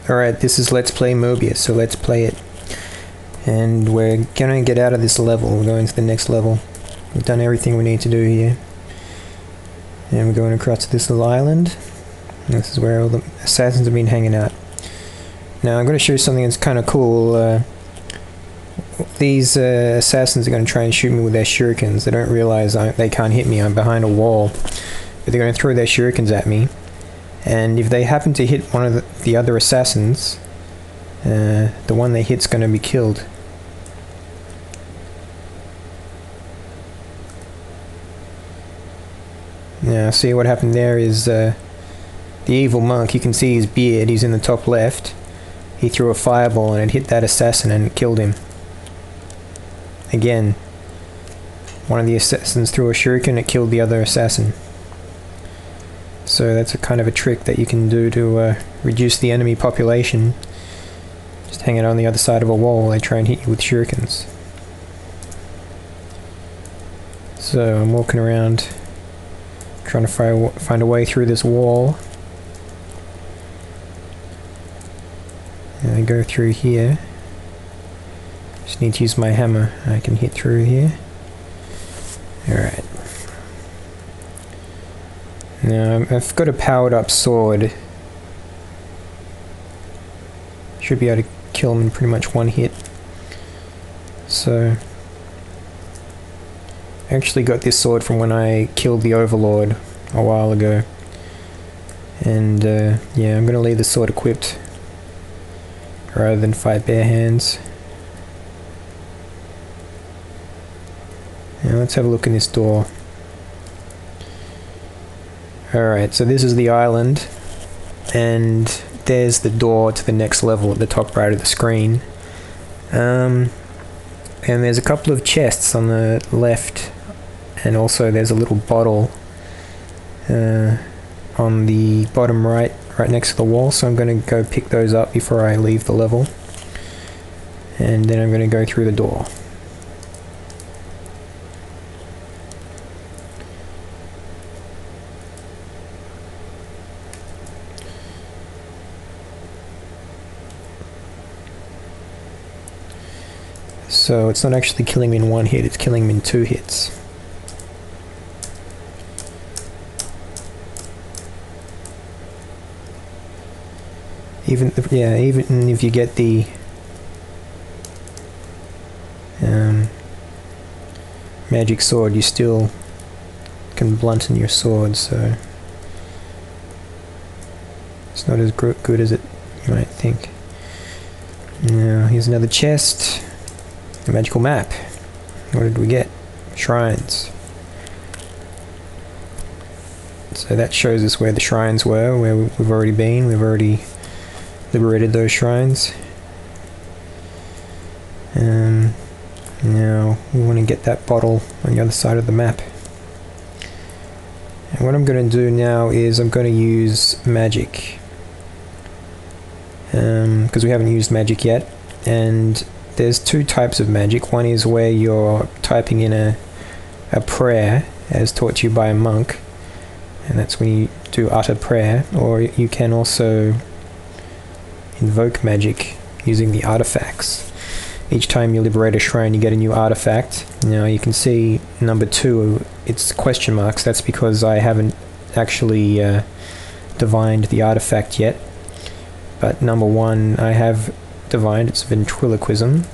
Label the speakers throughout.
Speaker 1: Alright, this is Let's Play Moebius, so let's play it. And we're gonna get out of this level, we're going to the next level. We've done everything we need to do here. And we're going across to this little island. This is where all the assassins have been hanging out. Now I'm going to show you something that's kind of cool. These assassins are going to try and shoot me with their shurikens. They don't realize they can't hit me, I'm behind a wall. But they're going to throw their shurikens at me. And if they happen to hit one of the other assassins, the one they hit's going to be killed. Now, see what happened there is the evil monk, you can see his beard, he's in the top left. He threw a fireball and it hit that assassin and it killed him. Again, one of the assassins threw a shuriken, it killed the other assassin. So that's a kind of a trick that you can do to reduce the enemy population. Just hang it on the other side of a wall while they try and hit you with shurikens. So I'm walking around trying to find a way through this wall. And I go through here. Just need to use my hammer. I can hit through here. Alright. Now I've got a powered up sword. Should be able to kill him in pretty much one hit. So I actually got this sword from when I killed the Overlord a while ago. And yeah, I'm going to leave the sword equipped rather than fight bare hands. Now let's have a look in this door. Alright, so this is the island, and there's the door to the next level at the top right of the screen. And there's a couple of chests on the left, and also there's a little bottle on the bottom right next to the wall, so I'm going to go pick those up before I leave the level. And then I'm going to go through the door. So it's not actually killing me in one hit, it's killing me in 2 hits. Even if you get the magic sword, you still can blunten your sword, so it's not as good as you might think. Now here's another chest. A magical map. What did we get? Shrines. So that shows us where the shrines were, where we've already been. We've already liberated those shrines. Now we want to get that bottle on the other side of the map. And what I'm going to do now is I'm going to use magic. Because we haven't used magic yet. And there's 2 types of magic. One is where you're typing in a prayer as taught to you by a monk, and that's when you do utter prayer. Or you can also invoke magic using the artifacts. Each time you liberate a shrine you get a new artifact. Now you can see number 2, it's question marks. That's because I haven't actually divined the artifact yet. But number 1 I have divined, it's ventriloquism,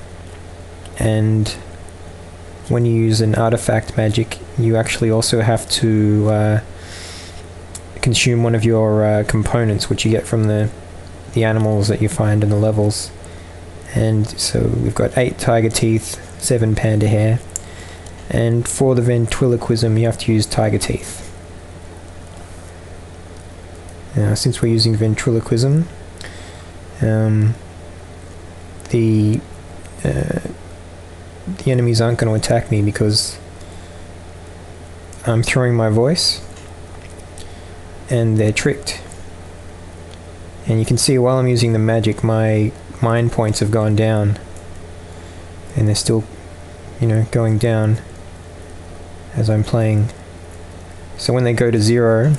Speaker 1: and when you use an artifact magic you actually also have to consume one of your components which you get from the animals that you find in the levels. And so we've got 8 tiger teeth, 7 panda hair, and for the ventriloquism you have to use tiger teeth. Now since we're using ventriloquism, the enemies aren't going to attack me because I'm throwing my voice and they're tricked. And you can see while I'm using the magic my mind points have gone down, and they're still, going down as I'm playing. So when they go to 0,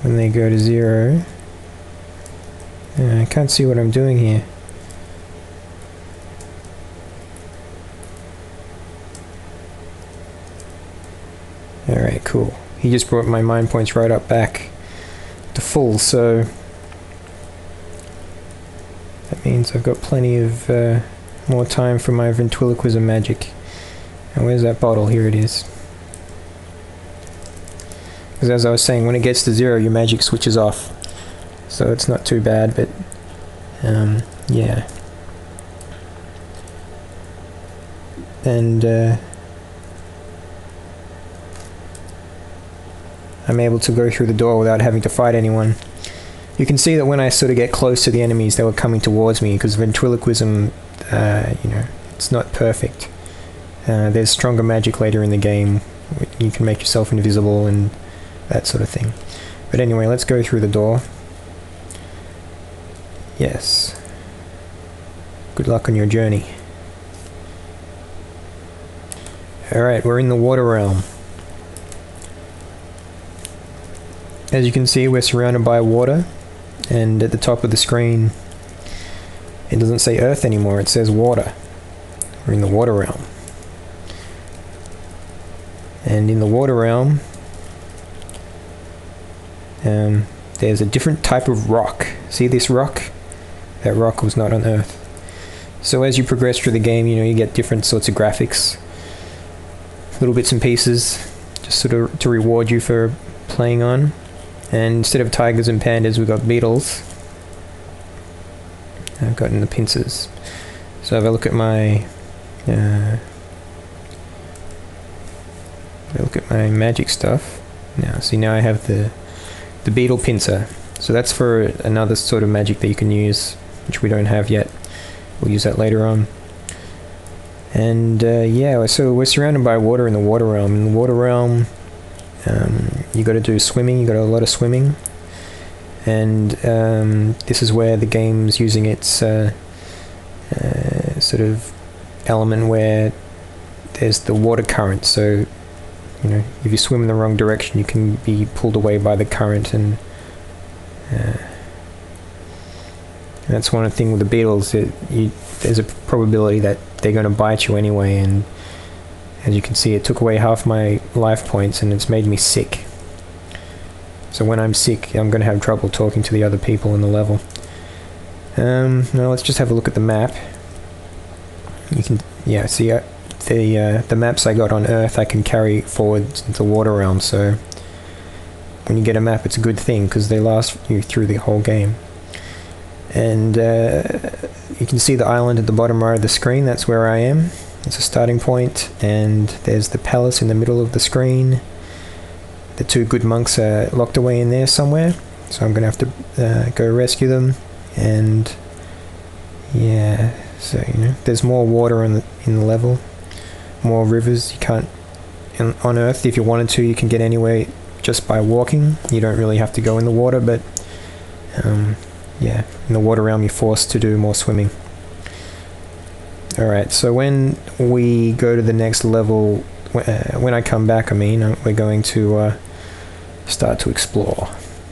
Speaker 1: when they go to 0. I can't see what I'm doing here. Alright, cool. He just brought my mind points right up back to full, so that means I've got plenty of more time for my ventriloquism magic. And where's that bottle? Here it is. Because as I was saying, when it gets to 0, your magic switches off. So it's not too bad, but yeah. And I'm able to go through the door without having to fight anyone. You can see that when I sort of get close to the enemies, they were coming towards me, because ventriloquism, you know, it's not perfect. There's stronger magic later in the game. You can make yourself invisible and that sort of thing. But anyway, let's go through the door. Yes. Good luck on your journey. Alright, we're in the water realm. As you can see, we're surrounded by water, and at the top of the screen it doesn't say Earth anymore, it says water. We're in the water realm. And in the water realm, there's a different type of rock. See this rock? That rock was not on Earth. So as you progress through the game, you know, you get different sorts of graphics, little bits and pieces, just sort of to reward you for playing on. And instead of tigers and pandas, we've got beetles. I've gotten the pincers. So if I look at my magic stuff, now see, now I have the beetle pincer. So that's for another sort of magic that you can use, which we don't have yet. We'll use that later on. And yeah, so we're surrounded by water in the water realm. In the water realm, you got to do swimming. You got a lot of swimming, and this is where the game's using its sort of element where there's the water current. So, you know, if you swim in the wrong direction, you can be pulled away by the current, and that's one thing with the beetles. There's a probability that they're going to bite you anyway, and as you can see, it took away half my life points, and it's made me sick. So when I'm sick, I'm going to have trouble talking to the other people in the level. Now let's just have a look at the map. You can, yeah, see the maps I got on Earth, I can carry forward to the water realm. So when you get a map, it's a good thing because they last you through the whole game. And you can see the island at the bottom right of the screen. That's where I am. It's a starting point, and there's the palace in the middle of the screen. The two good monks are locked away in there somewhere, so I'm gonna have to go rescue them. And yeah, so you know, there's more water in the level, more rivers. You can't on Earth, if you wanted to, you can get anywhere just by walking. You don't really have to go in the water, but yeah, in the water realm you're forced to do more swimming. Alright, so when we go to the next level, when I come back, I mean, we're going to start to explore.